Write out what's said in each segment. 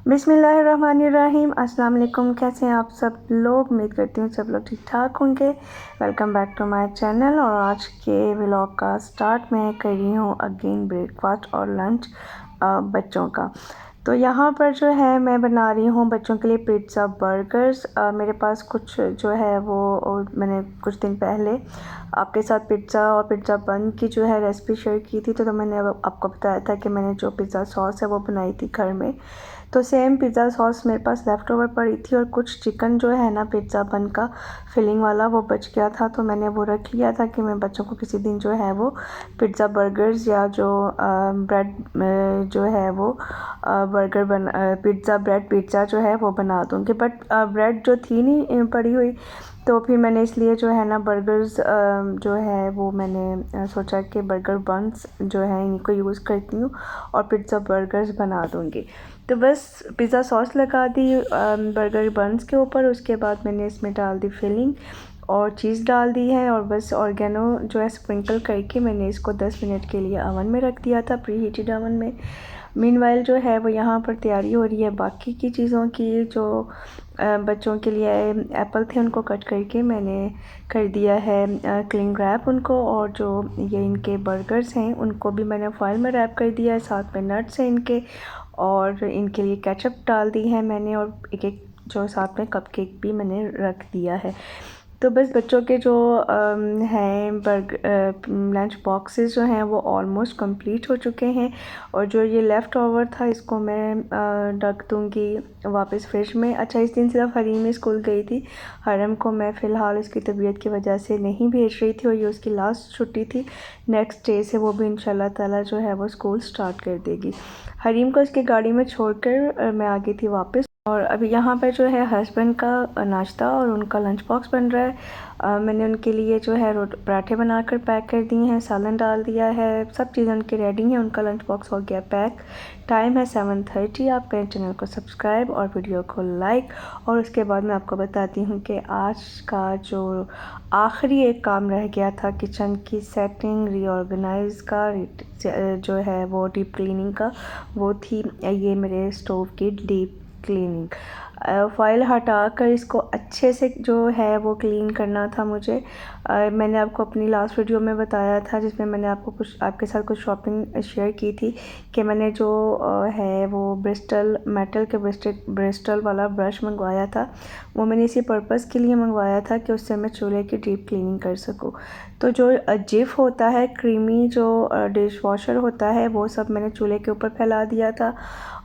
बिस्मिल्लाहिर्रहमानिर्रहीम। अस्सलाम वालेकुम। कैसे हैं आप सब लोग? उम्मीद करती हूँ सब लोग ठीक ठाक होंगे। Welcome back to my channel. और आज के व्लॉग का स्टार्ट मैं कर रही हूँ अगेन ब्रेकफास्ट और लंच बच्चों का। तो यहाँ पर जो है मैं बना रही हूँ बच्चों के लिए पिज़्ज़ा बर्गर्स। मेरे पास कुछ जो है वो मैंने कुछ दिन पहले आपके साथ पिज़्ज़ा और पिज़्ज़ा बन की जो है रेसिपी शेयर की थी। तो मैंने आपको बताया था कि मैंने जो पिज़्ज़ा सॉस है वो बनाई थी घर में। तो सेम पिज़्ज़ा सॉस मेरे पास लेफ़्ट ओवर पड़ी थी और कुछ चिकन जो है ना पिज़्ज़ा बन का फिलिंग वाला वो बच गया था। तो मैंने वो रख लिया था कि मैं बच्चों को किसी दिन जो है वो पिज़्ज़ा बर्गर्स या जो ब्रेड जो है वो बर्गर पिज़्ज़ा ब्रेड पिज़्ज़ा जो है वो बना दूँगी। बट ब्रेड जो थी नहीं पड़ी हुई, तो फिर मैंने इसलिए जो है ना बर्गर्स जो है वो मैंने सोचा कि बर्गर बन्स जो है इनको यूज़ करती हूँ और पिज़्ज़ा बर्गर्स बना दूँगी। तो बस पिज़्ज़ा सॉस लगा दी बर्गर बन्स के ऊपर। उसके बाद मैंने इसमें डाल दी फिलिंग और चीज़ डाल दी है और बस ऑर्गेनो जो है स्प्रिंकल करके मैंने इसको 10 मिनट के लिए ओवन में रख दिया था, प्री हीटेड ओवन में। मीनवाइल जो है वो यहाँ पर तैयारी हो रही है बाकी की चीज़ों की। जो बच्चों के लिए एप्पल थे उनको कट करके मैंने कर दिया है क्लिंग रैप उनको, और जो ये इनके बर्गर्स हैं उनको भी मैंने फॉइल में रैप कर दिया है। साथ में नट्स हैं इनके, और इनके लिए केचप डाल दी है मैंने, और एक एक जो साथ में कपकेक भी मैंने रख दिया है। तो बस बच्चों के जो हैं लंच बॉक्सेस जो हैं वो ऑलमोस्ट कंप्लीट हो चुके हैं। और जो ये लेफ़्ट ओवर था इसको मैं रख दूँगी वापस फ्रिज में। अच्छा, इस दिन सिर्फ हरीम ही स्कूल गई थी। हरम को मैं फ़िलहाल इसकी तबीयत की वजह से नहीं भेज रही थी और ये उसकी लास्ट छुट्टी थी। नेक्स्ट डे से वो भी इंशाल्लाह ताला जो है वो स्कूल स्टार्ट कर देगी। हरीम को इसकी गाड़ी में छोड़कर मैं आ गई थी वापस। और अभी यहाँ पर जो है हस्बैंड का नाश्ता और उनका लंच बॉक्स बन रहा है। मैंने उनके लिए जो है पराठे बनाकर पैक कर दिए हैं, सालन डाल दिया है, सब चीज़ें उनकी रेडी हैं। उनका लंच बॉक्स हो गया पैक। टाइम है 7:30। आप मेरे चैनल को सब्सक्राइब और वीडियो को लाइक। और उसके बाद मैं आपको बताती हूँ कि आज का जो आखिरी एक काम रह गया था किचन की सेटिंग रीऑर्गेनाइज का जो है वो डीप क्लीनिंग का, वो थी ये मेरे स्टोव की डीप क्लीनिंग। फाइल हटाकर इसको अच्छे से जो है वो क्लीन करना था मुझे। मैंने आपको अपनी लास्ट वीडियो में बताया था जिसमें मैंने आपको कुछ आपके साथ कुछ शॉपिंग शेयर की थी कि मैंने जो है वो ब्रिस्टल मेटल के ब्रिस्टल वाला ब्रश मंगवाया था। वो मैंने इसी पर्पज़ के लिए मंगवाया था कि उससे मैं चूल्हे की डीप क्लीनिंग कर सकूँ। तो जो जिफ होता है क्रीमी जो डिश वॉशर होता है वो सब मैंने चूल्हे के ऊपर फैला दिया था।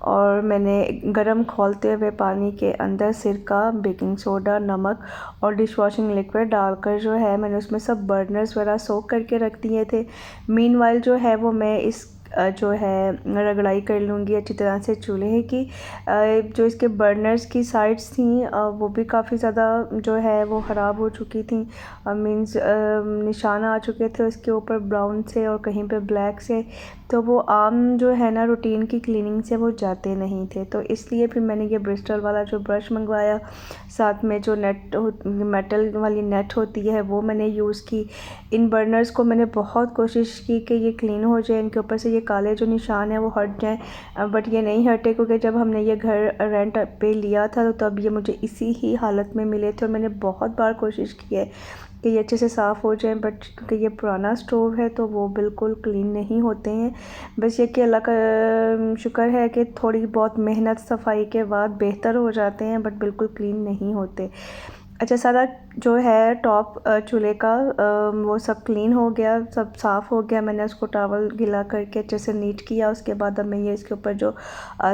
और मैंने गरम खौलते हुए पानी के अंदर सिरका, बेकिंग सोडा, नमक और डिश वॉशिंग लिक्विड डालकर जो है मैंने उसमें सब बर्नर्स वगैरह सोक करके रख दिए थे। मीनवाइल जो है वो मैं इस जो है रगड़ाई कर लूँगी अच्छी तरह से चूल्हे की। जो इसके बर्नर्स की साइड्स थी वो भी काफ़ी ज़्यादा जो है वो ख़राब हो चुकी थी। मीन्स निशान आ चुके थे उसके ऊपर ब्राउन से और कहीं पे ब्लैक से। तो वो आम जो है ना रूटीन की क्लीनिंग से वो जाते नहीं थे। तो इसलिए फिर मैंने ये ब्रिस्टल वाला जो ब्रश मंगवाया, साथ में जो मेटल वाली नेट होती है वो मैंने यूज़ की। इन बर्नर्स को मैंने बहुत कोशिश की कि ये क्लीन हो जाए, इनके ऊपर से ये काले जो निशान हैं वो हट जाएं, बट ये नहीं हटे। क्योंकि जब हमने ये घर रेंट पे लिया था तो तब ये मुझे इसी ही हालत में मिले थे और मैंने बहुत बार कोशिश की है कि ये अच्छे से साफ़ हो जाएं, बट क्योंकि ये पुराना स्टोव है तो वो बिल्कुल क्लीन नहीं होते हैं। बस ये कि अल्लाह का शुक्र है कि थोड़ी बहुत मेहनत सफाई के बाद बेहतर हो जाते हैं, बट बिल्कुल क्लीन नहीं होते। अच्छा, सारा जो है टॉप चूल्हे का वो सब क्लीन हो गया, सब साफ़ हो गया। मैंने उसको टॉवल गीला करके अच्छे से नीट किया। उसके बाद अब मैं ये इसके ऊपर जो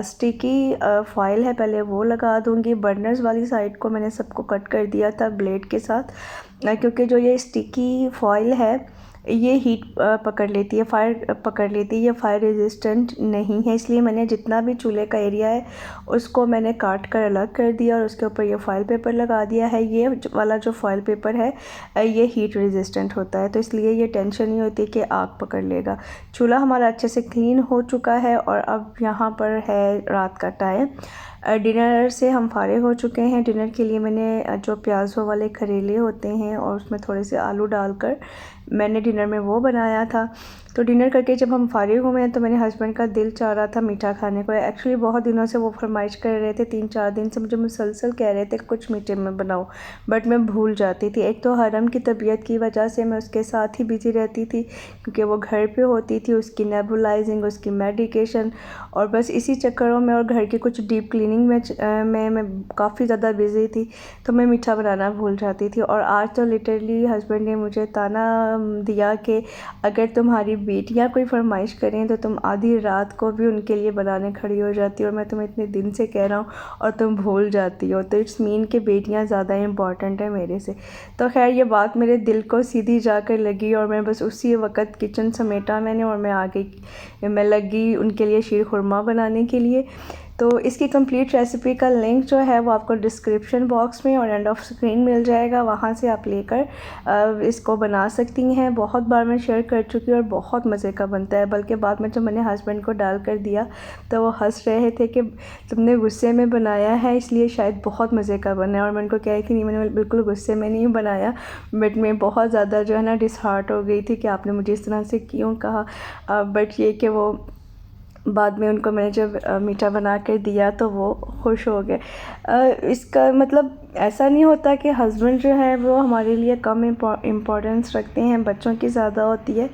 स्टिकी फॉइल है पहले वो लगा दूँगी। बर्नर्स वाली साइड को मैंने सबको कट कर दिया था ब्लेड के साथ, क्योंकि जो ये स्टिकी फॉइल है ये हीट पकड़ लेती है, फायर पकड़ लेती है, ये फायर रेजिस्टेंट नहीं है। इसलिए मैंने जितना भी चूल्हे का एरिया है उसको मैंने काट कर अलग कर दिया और उसके ऊपर ये फॉइल पेपर लगा दिया है। ये वाला जो फॉइल पेपर है ये हीट रेजिस्टेंट होता है, तो इसलिए ये टेंशन नहीं होती कि आग पकड़ लेगा। चूल्हा हमारा अच्छे से क्लीन हो चुका है और अब यहाँ पर है रात का टाइम। डिनर से हम फारिग हो चुके हैं। डिनर के लिए मैंने जो प्याज़ों वाले करेले होते हैं और उसमें थोड़े से आलू डालकर मैंने डिनर में वो बनाया था। तो डिनर करके जब हम फारिग हुए हैं तो मेरे हस्बैंड का दिल चाह रहा था मीठा खाने को। एक्चुअली बहुत दिनों से वो फरमाइश कर रहे थे, 3-4 दिन से मुझे मुसलसल कह रहे थे कुछ मीठे में बनाओ, बट मैं भूल जाती थी। एक तो हरम की तबीयत की वजह से मैं उसके साथ ही बिजी रहती थी, क्योंकि वो घर पे होती थी, उसकी नेबुलाइजिंग, उसकी मेडिकेशन, और बस इसी चक्करों में और घर के कुछ डीप क्लीनिंग में मैं काफ़ी ज़्यादा बिजी थी, तो मैं मीठा बनाना भूल जाती थी। और आज तो लिटरली हस्बैंड ने मुझे ताना दिया कि अगर तुम्हारी बेटियां कोई फरमाइश करें तो तुम आधी रात को भी उनके लिए बनाने खड़ी हो जाती हो, और मैं तुम्हें इतने दिन से कह रहा हूँ और तुम भूल जाती हो। तो इट्स मीन कि बेटियां ज़्यादा इम्पॉर्टेंट है मेरे से। तो खैर ये बात मेरे दिल को सीधी जाकर लगी, और मैं बस उसी वक्त किचन समेटा मैंने और मैं आ गई, मैं लगी उनके लिए शीर खुरमा बनाने के लिए। तो इसकी कंप्लीट रेसिपी का लिंक जो है वो आपको डिस्क्रिप्शन बॉक्स में और एंड ऑफ स्क्रीन मिल जाएगा, वहाँ से आप लेकर इसको बना सकती हैं। बहुत बार मैं शेयर कर चुकी हूँ और बहुत मज़े का बनता है, बल्कि बाद में जब मैंने हस्बैंड को डाल कर दिया तो वो हंस रहे थे कि तुमने गुस्से में बनाया है इसलिए शायद बहुत मज़े का बना है। और मैं उनको कह रही थी नहीं, मैंने बिल्कुल गुस्से में नहीं बनाया, बट मैं बहुत ज़्यादा जो है ना डिसहार्ट हो गई थी कि आपने मुझे इस तरह से क्यों कहा। बट ये कि वो बाद में उनको मैंने जब मीठा बना कर दिया तो वो खुश हो गए। इसका मतलब ऐसा नहीं होता कि हस्बैंड जो है वो हमारे लिए कम इम्पोर्टेंस रखते हैं, बच्चों की ज़्यादा होती है।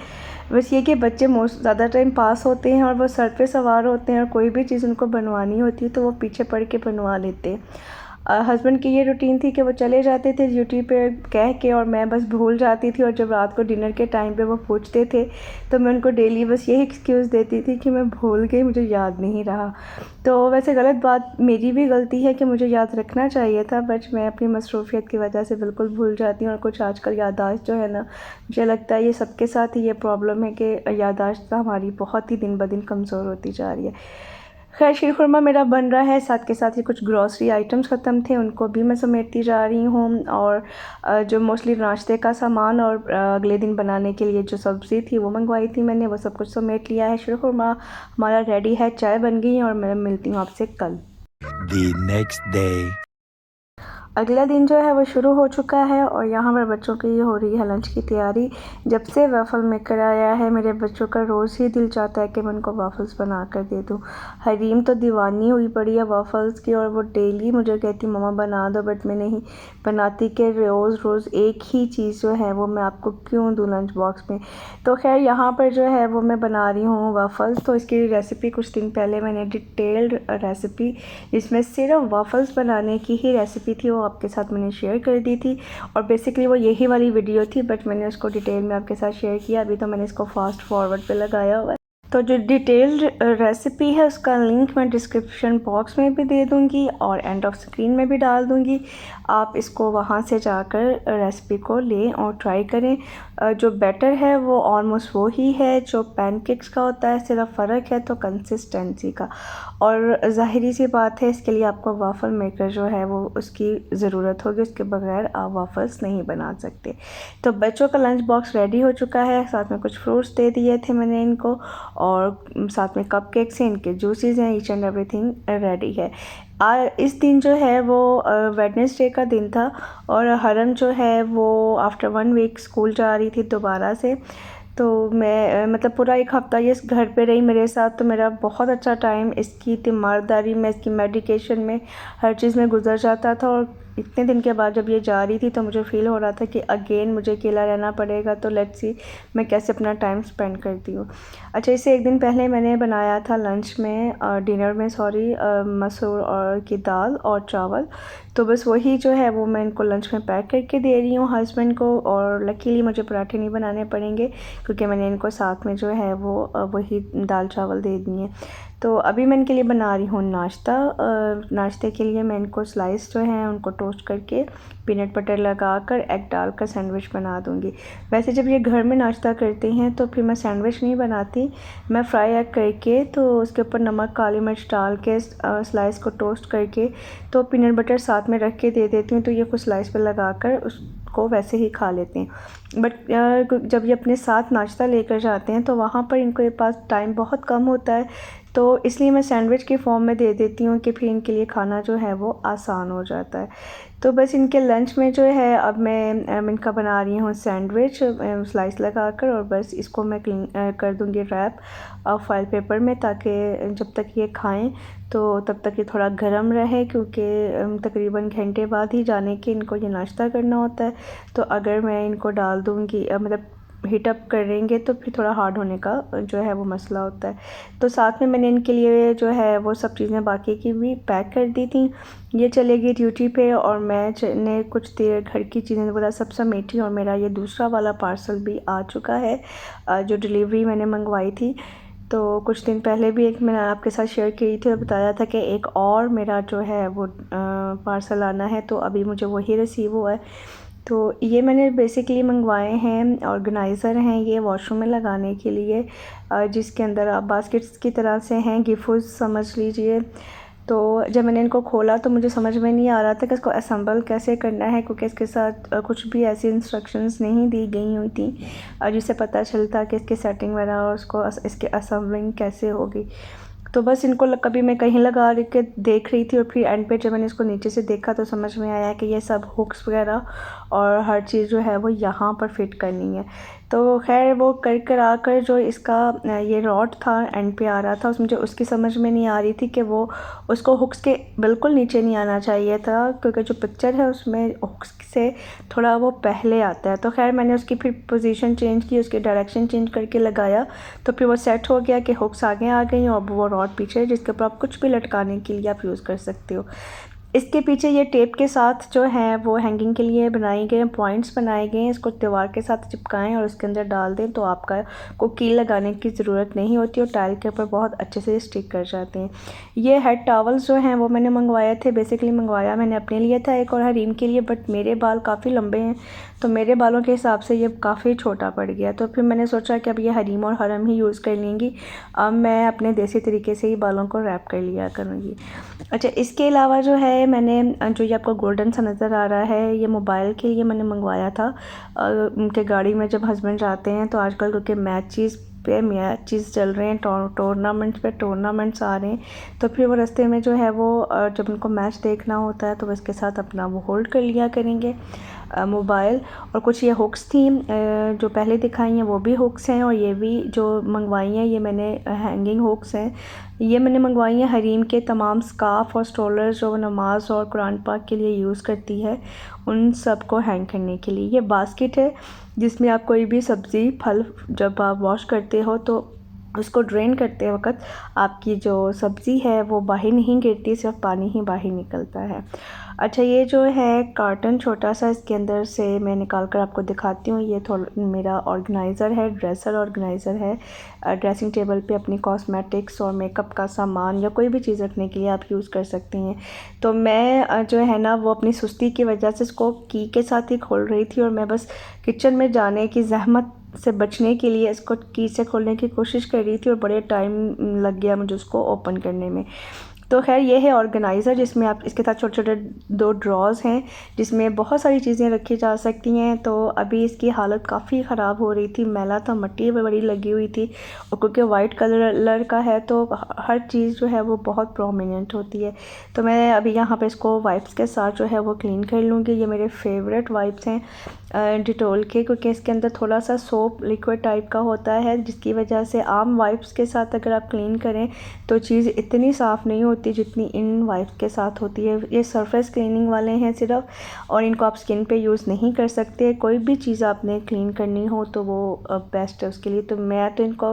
बस ये कि बच्चे मोस्ट ज़्यादा टाइम पास होते हैं और वो सर पे सवार होते हैं, और कोई भी चीज़ उनको बनवानी होती है तो वो पीछे पड़ के बनवा लेते हैं। हस्बैंड की ये रूटीन थी कि वो चले जाते थे ड्यूटी पे कह के, और मैं बस भूल जाती थी, और जब रात को डिनर के टाइम पे वो पूछते थे तो मैं उनको डेली बस यही एक्सक्यूज़ देती थी कि मैं भूल गई, मुझे याद नहीं रहा। तो वैसे गलत बात, मेरी भी गलती है कि मुझे याद रखना चाहिए था, बट मैं अपनी मसरूफ़ियत की वजह से बिल्कुल भूल जाती हूँ। और कुछ आजकल याददाश्त जो है ना, मुझे लगता है ये सबके साथ ही ये प्रॉब्लम है कि याददाश्त हमारी बहुत ही दिन ब दिन कमज़ोर होती जा रही है। खैर शीर खुरमा मेरा बन रहा है, साथ के साथ ही कुछ ग्रॉसरी आइटम्स ख़त्म थे, उनको भी मैं समेटती जा रही हूँ। और जो मोस्टली नाश्ते का सामान और अगले दिन बनाने के लिए जो सब्ज़ी थी वो मंगवाई थी मैंने, वो सब कुछ समेट लिया है। शीर खुरमा हमारा रेडी है, चाय बन गई है, और मैं मिलती हूँ आपसे कल। The next day. अगला दिन जो है वो शुरू हो चुका है, और यहाँ पर बच्चों की हो रही है लंच की तैयारी। जब से वाफ़ल मेकर आया है मेरे बच्चों का रोज़ ही दिल चाहता है कि मैं उनको वाफ़ल्स बना कर दे दूँ। हरीम तो दीवानी हुई पड़ी है वाफ़ल्स की, और वो डेली मुझे कहती मम्मा बना दो, बट मैं नहीं बनाती कि रोज़ रोज़ एक ही चीज़ जो है वो मैं आपको क्यों दूँ लंच बॉक्स में। तो खैर यहाँ पर जो है वो मैं बना रही हूँ वाफ़ल्स। तो इसकी रेसिपी कुछ दिन पहले मैंने डिटेल्ड रेसिपी, जिसमें सिर्फ वाफ़ल्स बनाने की ही रेसिपी थी, वो आपके साथ मैंने शेयर कर दी थी। और बेसिकली वो यही वाली वीडियो थी, बट मैंने उसको डिटेल में आपके साथ शेयर किया। अभी तो मैंने इसको फास्ट फॉरवर्ड पे लगाया हुआ है। तो जो डिटेल्ड रेसिपी है उसका लिंक मैं डिस्क्रिप्शन बॉक्स में भी दे दूँगी और एंड ऑफ स्क्रीन में भी डाल दूँगी। आप इसको वहाँ से जाकर रेसिपी को लें और ट्राई करें। जो बैटर है वो ऑलमोस्ट वो ही है जो पैनकेक्स का होता है, सिर्फ फ़र्क है तो कंसिस्टेंसी का। और ज़ाहिरी सी बात है इसके लिए आपको वाफ़ल मेकर जो है वो उसकी ज़रूरत होगी, उसके बगैर आप वाफ़ल्स नहीं बना सकते। तो बच्चों का लंच बॉक्स रेडी हो चुका है, साथ में कुछ फ्रूट्स दे दिए थे मैंने इनको, और साथ में कपकेक्स हैं, इनके जूसेस हैं, ईच एंड एवरीथिंग रेडी है। इस दिन जो है वो वेडनेसडे का दिन था, और हरम जो है वो आफ्टर 1 वीक स्कूल जा रही थी दोबारा से। तो मैं मतलब पूरा एक हफ़्ता ये घर पे रही मेरे साथ, तो मेरा बहुत अच्छा टाइम इसकी तीमारदारी में, इसकी मेडिकेशन में, हर चीज़ में गुजर जाता था। और इतने दिन के बाद जब ये जा रही थी तो मुझे फ़ील हो रहा था कि अगेन मुझे अकेला रहना पड़ेगा, तो लेट्स सी मैं कैसे अपना टाइम स्पेंड करती हूँ। अच्छा, इससे एक दिन पहले मैंने बनाया था लंच में, डिनर में सॉरी, मसूर और की दाल और चावल। तो बस वही जो है वो मैं इनको लंच में पैक करके दे रही हूँ हस्बैंड को। और लकीली मुझे पराठे नहीं बनाने पड़ेंगे क्योंकि मैंने इनको साथ में जो है वो वही दाल चावल दे दिए। तो अभी मैं इनके लिए बना रही हूँ नाश्ता। नाश्ते के लिए मैं इनको स्लाइस जो हैं उनको टोस्ट करके पीनट बटर लगाकर एग डालकर सैंडविच बना दूँगी। वैसे जब ये घर में नाश्ता करते हैं तो फिर मैं सैंडविच नहीं बनाती, मैं फ्राई एग करके तो उसके ऊपर नमक काली मिर्च डाल के स्लाइस को टोस्ट करके तो पीनट बटर साथ में रख के दे देती हूँ, तो ये कुछ स्लाइस पर लगा कर उसको वैसे ही खा लेते हैं। बट जब ये अपने साथ नाश्ता लेकर जाते हैं तो वहाँ पर इनको पास टाइम बहुत कम होता है, तो इसलिए मैं सैंडविच के फॉर्म में दे देती हूँ कि फिर इनके लिए खाना जो है वो आसान हो जाता है। तो बस इनके लंच में जो है अब मैं इनका बना रही हूँ सैंडविच स्लाइस लगाकर, और बस इसको मैं क्लीन कर दूँगी रैप फॉइल पेपर में, ताकि जब तक ये खाएं तो तब तक ये थोड़ा गर्म रहे, क्योंकि तकरीबन घंटे बाद ही जाने के इनको ये नाश्ता करना होता है। तो अगर मैं इनको डाल दूँगी मतलब हीट अप करेंगे तो फिर थोड़ा हार्ड होने का जो है वो मसला होता है। तो साथ में मैंने इनके लिए जो है वो सब चीज़ें बाकी की भी पैक कर दी थी। ये चले गई ड्यूटी पे और मैं ने कुछ देर घर की चीज़ें वगैरह सब समेटी, और मेरा ये दूसरा वाला पार्सल भी आ चुका है जो डिलीवरी मैंने मंगवाई थी। तो कुछ दिन पहले भी एक मैंने आपके साथ शेयर की थी और बताया था कि एक और मेरा जो है वो पार्सल आना है, तो अभी मुझे वही रिसीव हुआ है। तो ये मैंने बेसिकली मंगवाए हैं, ऑर्गेनाइज़र हैं ये वॉशरूम में लगाने के लिए, जिसके अंदर आप बास्केट्स की तरह से हैं, गिफ्ट समझ लीजिए। तो जब मैंने इनको खोला तो मुझे समझ में नहीं आ रहा था कि इसको असेंबल कैसे करना है, क्योंकि इसके साथ कुछ भी ऐसी इंस्ट्रक्शंस नहीं दी गई हुई थी जिससे पता चलता कि इसकी सेटिंग वगैरह और उसको इसकी असेंबलिंग कैसे होगी। तो बस इनको कभी मैं कहीं लगा के देख रही थी, और फिर एंड पे जब मैंने इसको नीचे से देखा तो समझ में आया कि ये सब हुक्स वगैरह और हर चीज़ जो है वो यहाँ पर फिट करनी है। तो खैर वो कर आकर जो इसका ये रॉड था एंड पे आ रहा था, मुझे उसकी समझ में नहीं आ रही थी कि वो उसको हुक्स के बिल्कुल नीचे नहीं आना चाहिए था, क्योंकि जो पिक्चर है उसमें हुक्स से थोड़ा वो पहले आता है। तो खैर मैंने उसकी फिर पोजीशन चेंज की, उसकी डायरेक्शन चेंज करके लगाया, तो फिर वो सेट हो गया कि हुक्स आगे आ गई और वो रॉड पीछे है, जिसके ऊपर आप कुछ भी लटकाने के लिए आप यूज़ कर सकते हो। इसके पीछे ये टेप के साथ जो है वो हैंगिंग के लिए बनाए गए पॉइंट्स बनाए गए हैं, इसको दीवार के साथ चिपकाएं और उसके अंदर डाल दें तो आपका को कील लगाने की ज़रूरत नहीं होती और टाइल के ऊपर बहुत अच्छे से स्टिक कर जाते हैं। ये हेड टॉवल्स जो हैं वो मैंने मंगवाए थे, बेसिकली मंगवाया मैंने अपने लिए था एक और हरीम के लिए, बट मेरे बाल काफ़ी लंबे हैं तो मेरे बालों के हिसाब से ये काफ़ी छोटा पड़ गया। तो फिर मैंने सोचा कि अब ये हरीम और हरम ही यूज़ कर लेंगी, अब मैं अपने देसी तरीके से ही बालों को रैप कर लिया करूँगी। अच्छा, इसके अलावा जो है मैंने जो ये आपको गोल्डन सा नज़र आ रहा है ये मोबाइल के लिए मैंने मंगवाया था। उनके गाड़ी में जब हस्बैंड जाते हैं तो आजकल क्योंकि मैचेस चल रहे हैं, टूर्नामेंट्स आ रहे हैं, तो फिर वो रास्ते में जो है वो जब उनको मैच देखना होता है तो उसके साथ अपना वो होल्ड कर लिया करेंगे मोबाइल। और कुछ ये हुक्स थी जो पहले दिखाई हैं वो भी हुक्स हैं, और ये भी जो मंगवाई हैं ये मैंने हैंगिंग हुक्स हैं। ये मैंने मंगवाई हैं हरीम के तमाम स्कार्फ और स्टोलर्स जो नमाज और कुरान पाक के लिए यूज़ करती है उन सब को हैंग करने के लिए। ये बास्केट है जिसमें आप कोई भी सब्ज़ी फल जब आप वॉश करते हो तो उसको ड्रेन करते वक्त आपकी जो सब्ज़ी है वो बाहर नहीं गिरती, सिर्फ पानी ही बाहर निकलता है। अच्छा, ये जो है कार्टन छोटा सा इसके अंदर से मैं निकाल कर आपको दिखाती हूँ। ये थोड़ा मेरा ऑर्गेनाइज़र है, ड्रेसर ऑर्गेनाइज़र है। ड्रेसिंग टेबल पे अपनी कॉस्मेटिक्स और मेकअप का सामान या कोई भी चीज़ रखने के लिए आप यूज़ कर सकती हैं। तो मैं जो है ना वो अपनी सुस्ती की वजह से इसको की के साथ ही खोल रही थी, और मैं बस किचन में जाने की ज़हमत से बचने के लिए इसको की से खोलने की कोशिश कर रही थी और बड़े टाइम लग गया मुझे उसको ओपन करने में। तो खैर ये है ऑर्गेनाइज़र जिसमें आप इसके साथ छोटे छोटे 2 ड्रॉज़ हैं जिसमें बहुत सारी चीज़ें रखी जा सकती हैं। तो अभी इसकी हालत काफ़ी ख़राब हो रही थी, मैला था, मिट्टी बड़ी लगी हुई थी, और क्योंकि वाइट कलर का है तो हर चीज़ जो है वो बहुत प्रोमिनेंट होती है। तो मैं अभी यहाँ पे इसको वाइप्स के साथ जो है वो क्लीन कर लूँगी। ये मेरे फेवरेट वाइप्स हैं डिटोल के, क्योंकि इसके अंदर थोड़ा सा सोप लिक्विड टाइप का होता है, जिसकी वजह से आम वाइप्स के साथ अगर आप क्लीन करें तो चीज़ इतनी साफ़ नहीं होती जितनी इन वाइप्स के साथ होती है। ये सरफेस क्लीनिंग वाले हैं सिर्फ, और इनको आप स्किन पे यूज़ नहीं कर सकते। कोई भी चीज़ आपने क्लीन करनी हो तो वो बेस्ट है उसके लिए। तो मैं तो इनको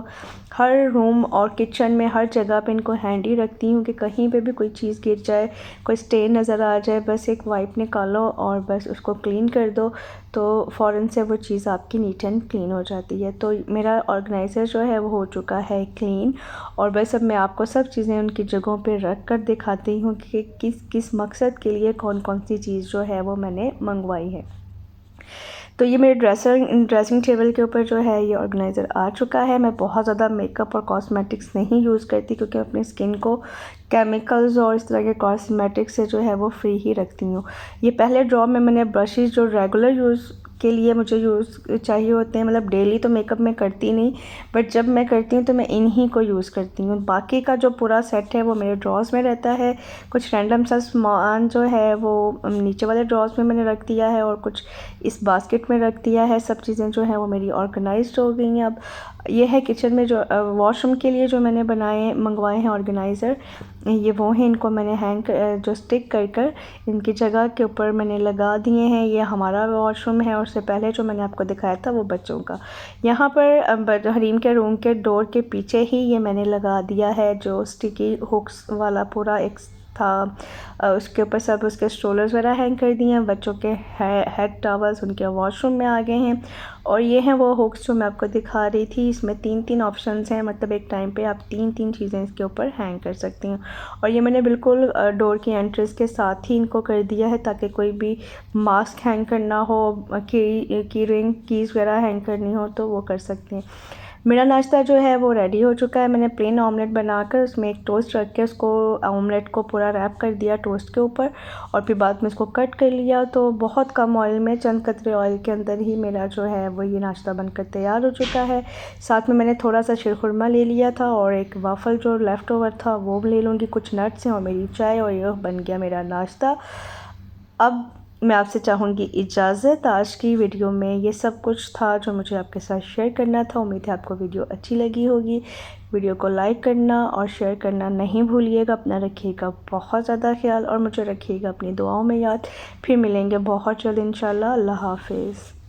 हर रूम और किचन में हर जगह पे इनको हैंडी रखती हूँ कि कहीं पे भी कोई चीज़ गिर जाए, कोई स्टेन नज़र आ जाए, बस एक वाइप निकालो और बस उसको क्लीन कर दो तो फ़ौरन से वो चीज़ आपकी नीट एंड क्लीन हो जाती है। तो मेरा ऑर्गेनाइज़र जो है वो हो चुका है क्लीन, और बस अब मैं आपको सब चीज़ें उनकी जगहों पे रख कर दिखाती हूँ कि किस किस मकसद के लिए कौन कौन सी चीज़ जो है वो मैंने मंगवाई है। तो ये मेरे ड्रेसिंग टेबल के ऊपर जो है ये ऑर्गेनाइज़र आ चुका है। मैं बहुत ज़्यादा मेकअप और कॉस्मेटिक्स नहीं यूज़ करती, क्योंकि अपनी स्किन को केमिकल्स और इस तरह के कॉस्मेटिक्स से जो है वो फ्री ही रखती हूँ। ये पहले ड्रॉ में मैंने ब्रशेज़ जो रेगुलर यूज़ के लिए मुझे यूज़ चाहिए होते हैं। मतलब डेली तो मेकअप मैं करती नहीं, बट जब मैं करती हूँ तो मैं इन्हीं को यूज़ करती हूँ। बाकी का जो पूरा सेट है वो मेरे ड्रॉर्स में रहता है। कुछ रैंडम सा सामान जो है वो नीचे वाले ड्रॉर्स में मैंने रख दिया है और कुछ इस बास्केट में रख दिया है। सब चीज़ें जो हैं वो मेरी ऑर्गेनाइज्ड हो गई हैं। अब ये है किचन में जो वॉशरूम के लिए जो मैंने मंगवाए हैं ऑर्गेनाइज़र, ये वो हैं। इनको मैंने जो स्टिक कर इनकी जगह के ऊपर मैंने लगा दिए हैं। ये हमारा वॉशरूम है और उससे पहले जो मैंने आपको दिखाया था वो बच्चों का। यहाँ पर हरीम के रूम के डोर के पीछे ही ये मैंने लगा दिया है जो स्टिकी हुक्स वाला पूरा एक था। उसके ऊपर सब उसके स्ट्रोलर्स वगैरह हैंग कर दिए हैं। बच्चों के हेड टॉवल्स उनके वॉशरूम में आ गए हैं। और ये हैं वो हुक्स जो मैं आपको दिखा रही थी। इसमें 3 ऑप्शंस हैं, मतलब एक टाइम पे आप 3 चीज़ें इसके ऊपर हैंग कर सकती हैं। और ये मैंने बिल्कुल डोर की एंट्रेंस के साथ ही इनको कर दिया है ताकि कोई भी मास्क हैंग करना हो, की रिंग कीज़ वगैरह हैंग करनी हो तो वो कर सकते हैं। मेरा नाश्ता जो है वो रेडी हो चुका है। मैंने प्लेन ऑमलेट बनाकर उसमें एक टोस्ट रख के उसको ऑमलेट को पूरा रैप कर दिया टोस्ट के ऊपर और फिर बाद में इसको कट कर लिया। तो बहुत कम ऑयल में, चंद कतरे ऑयल के अंदर ही मेरा जो है वो ये नाश्ता बनकर तैयार हो चुका है। साथ में मैंने थोड़ा सा शीरखुरमा ले लिया था और एक वाफ़ल जो लेफ़्ट ओवर था वो ले लूँगी, कुछ नट्स हैं और मेरी चाय, और ये बन गया मेरा नाश्ता। अब मैं आपसे चाहूँगी इजाज़त। आज की वीडियो में ये सब कुछ था जो मुझे आपके साथ शेयर करना था। उम्मीद है आपको वीडियो अच्छी लगी होगी। वीडियो को लाइक करना और शेयर करना नहीं भूलिएगा। अपना रखिएगा बहुत ज़्यादा ख्याल और मुझे रखिएगा अपनी दुआओं में याद। फिर मिलेंगे बहुत जल्द इंशाल्लाह। अल्लाह हाफ़िज़।